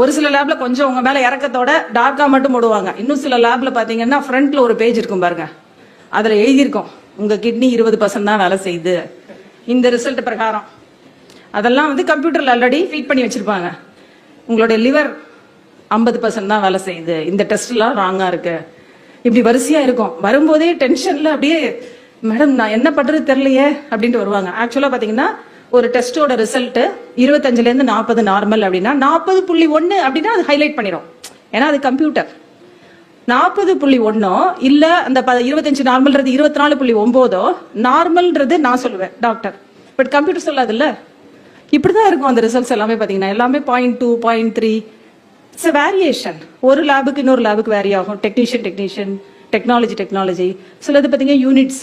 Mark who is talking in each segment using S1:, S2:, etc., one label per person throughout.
S1: ஒரு சில லேப்ல கொஞ்சம் உங்க மேல இறக்கத்தோட டார்க்கா மட்டும் போடுவாங்க. இன்னும் சில லேப்ல பாத்தீங்கன்னா ஃப்ரண்ட்ல ஒரு பேஜ் இருக்கும் பாருங்க, அதுல எழுதியிருக்கும் உங்க கிட்னி 20% தான் வேலை செய்யுது இந்த ரிசல்ட் பிரகாரம். அதெல்லாம் வந்து கம்ப்யூட்டர்ல ஆல்ரெடி ஃபீட் பண்ணி வச்சிருப்பாங்க. உங்களுடைய லிவர் 50% தான் வேலை செய்யுது, இந்த டெஸ்ட் எல்லாம் ராங்கா இருக்கு, இப்படி வரிசையா இருக்கும். வரும்போதே டென்ஷன்ல அப்படியே மேடம் நான் என்ன பண்றது தெரியலையே அப்படின்ட்டு வருவாங்க. ஆக்சுவலா பாத்தீங்கன்னா ஒரு டெஸ்டோட ரிசல்ட் 25ல இருந்து 40 நார்மல் அப்படின்னா 40.1 அப்படின்னா அது ஹைலைட் பண்ணிடும். ஏன்னா அது கம்ப்யூட்டர். 40.1 இல்ல அந்த 25 நார்மல்ன்றது 24.9 நார்மல்ன்றது நான் சொல்லுவேன் டாக்டர், பட் கம்ப்யூட்டர் சொல்லாதுல்ல. இப்படிதான் இருக்கும் அந்த ரிசல்ட்ஸ் எல்லாமே. பாத்தீங்கன்னா எல்லாமே 0.2 0.3 இட்ஸ் வேரியேஷன். ஒரு லேபுக்கு இன்னொரு லேபுக்கு வேரி ஆகும். டெக்னீஷியன் டெக்னாலஜி சிலது பாத்தீங்கன்னா யூனிட்ஸ்,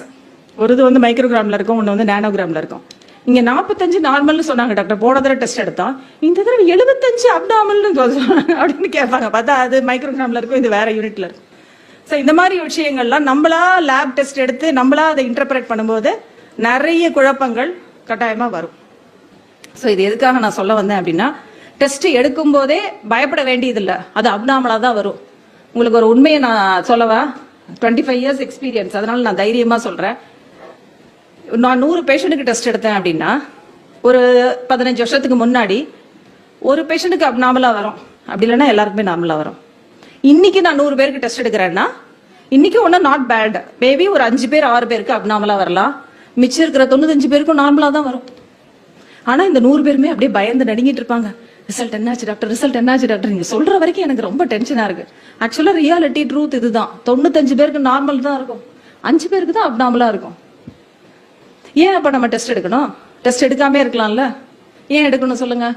S1: ஒரு இது வந்து மைக்ரோகிராம்ல இருக்கும், ஒன்று வந்து நானோகிராம்ல இருக்கும். இங்க 45 நார்மல்னு சொன்னாங்க டாக்டர், போன தடவை டெஸ்ட் எடுத்தா இந்த தடவை 75 அப்டாமல்னு அப்படின்னு கேட்பாங்க. பார்த்தா அது மைக்ரோகிராம்ல இருக்கும், இது வேற யூனிட்ல இருக்கும். ஸோ இந்த மாதிரி விஷயங்கள்லாம் நம்மளா லேப் டெஸ்ட் எடுத்து நம்மளா அதை இன்டர்பிரேட் பண்ணும்போது நிறைய குழப்பங்கள் கட்டாயமா வரும். ஸோ இது எதுக்காக நான் சொல்ல வந்தேன் அப்படின்னா, டெஸ்ட் எடுக்கும் போதே பயப்பட வேண்டியதில்லை, அது அப்நார்மலா தான் வரும். உங்களுக்கு ஒரு உண்மையை நான் சொல்லவா, 25 இயர்ஸ் எக்ஸ்பீரியன்ஸ், அதனால நான் தைரியமா சொல்றேன். நான் 100 பேஷண்ட்டுக்கு டெஸ்ட் எடுத்தேன் அப்படின்னா ஒரு 15 வருஷத்துக்கு முன்னாடி ஒரு பேஷண்ட்டுக்கு அப்நார்மலா வரும், அப்படி இல்லைன்னா எல்லாருக்குமே நார்மலா வரும். இன்னைக்கு நான் 100 பேருக்கு டெஸ்ட் எடுக்கிறேன்னா இன்னைக்கு ஒன்றும் நாட் பேட், மேபி ஒரு 5 பேர் 6 பேருக்கு அப்நார்மலா வரலாம், மிச்சம் இருக்கிற 95 பேருக்கும் நார்மலா தான் வரும். ஆனா இந்த 100 பேருமே அப்படியே பயந்து நடுங்கிட்டு இருப்பாங்க. ரிசல்ட் என்னாச்சு டாக்டர், நீங்க சொல்ற வரைக்கும் எனக்கு ரொம்ப டென்ஷனா இருக்கு. ஆக்சுவலா ரியாலிட்டி ட்ரூத் இதுதான். 95 பேருக்கு நார்மல் தான் இருக்கும், 5 பேருக்கு தான் அப்நார்மலா இருக்கும். ஏன் அப்ப நம்ம டெஸ்ட் எடுக்கணும்? டெஸ்ட் எடுக்காம இருக்கலாம்ல, ஏன் எடுக்கணும் சொல்லுங்க?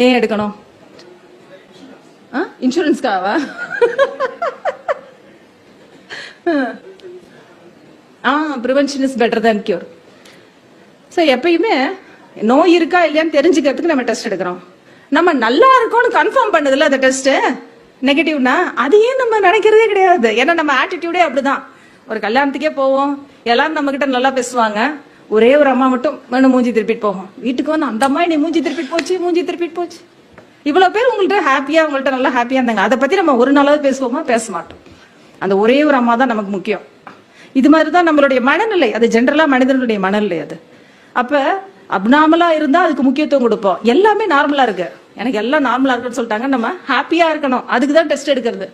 S1: ஏன் எடுக்கணும்? இன்சூரன்ஸ்க்காவா? Prevention is better than cure. So எப்பயுமே நோய் இருக்கா இல்லையான்னு தெரிஞ்சுக்கிறதுக்கு நம்ம டெஸ்ட் எடுக்கிறோம். நம்ம நல்லா இருக்கோம்னு கன்ஃபார்ம் பண்ணதுல அந்த டெஸ்ட் நெகட்டிவ்னா அது ஏன் நம்ம நினைக்கிறதே கிடையாது. ஏன்னா நம்ம ஆட்டிடியூடே அப்படிதான். ஒரு கல்யாணத்துக்கே போவோம், எல்லாரும் நம்ம கிட்ட நல்லா பேசுவாங்க, ஒரே ஒரு அம்மா மட்டும் வேணும் மூஞ்சி திருப்பிட்டு போகும். வீட்டுக்கு வந்து அந்த அம்மா நீ மூஞ்சி திருப்பிட்டு போச்சு. இவ்வளவு பேர் உங்கள்கிட்ட ஹாப்பியா, உங்கள்கிட்ட நல்லா ஹாப்பியா இருந்தாங்க, அதை பத்தி நம்ம ஒரு நாளாவது பேசுவோமா? பேச மாட்டோம். அந்த ஒரே ஒரு அம்மா தான் நமக்கு முக்கியம். இது மாதிரிதான் நம்மளுடைய மனநிலை, அது ஜென்ரலா மனிதனுடைய மனநிலை அது. அப்ப அப்நார்மலா இருந்தா அதுக்கு முக்கியத்துவம் கொடுப்போம். எல்லாமே நார்மலா இருக்கு, எனக்கு எல்லாம் நார்மலா இருக்குன்னு சொல்லிட்டாங்க, நம்ம ஹாப்பியா இருக்கணும், அதுக்குதான் டெஸ்ட் எடுக்கிறது.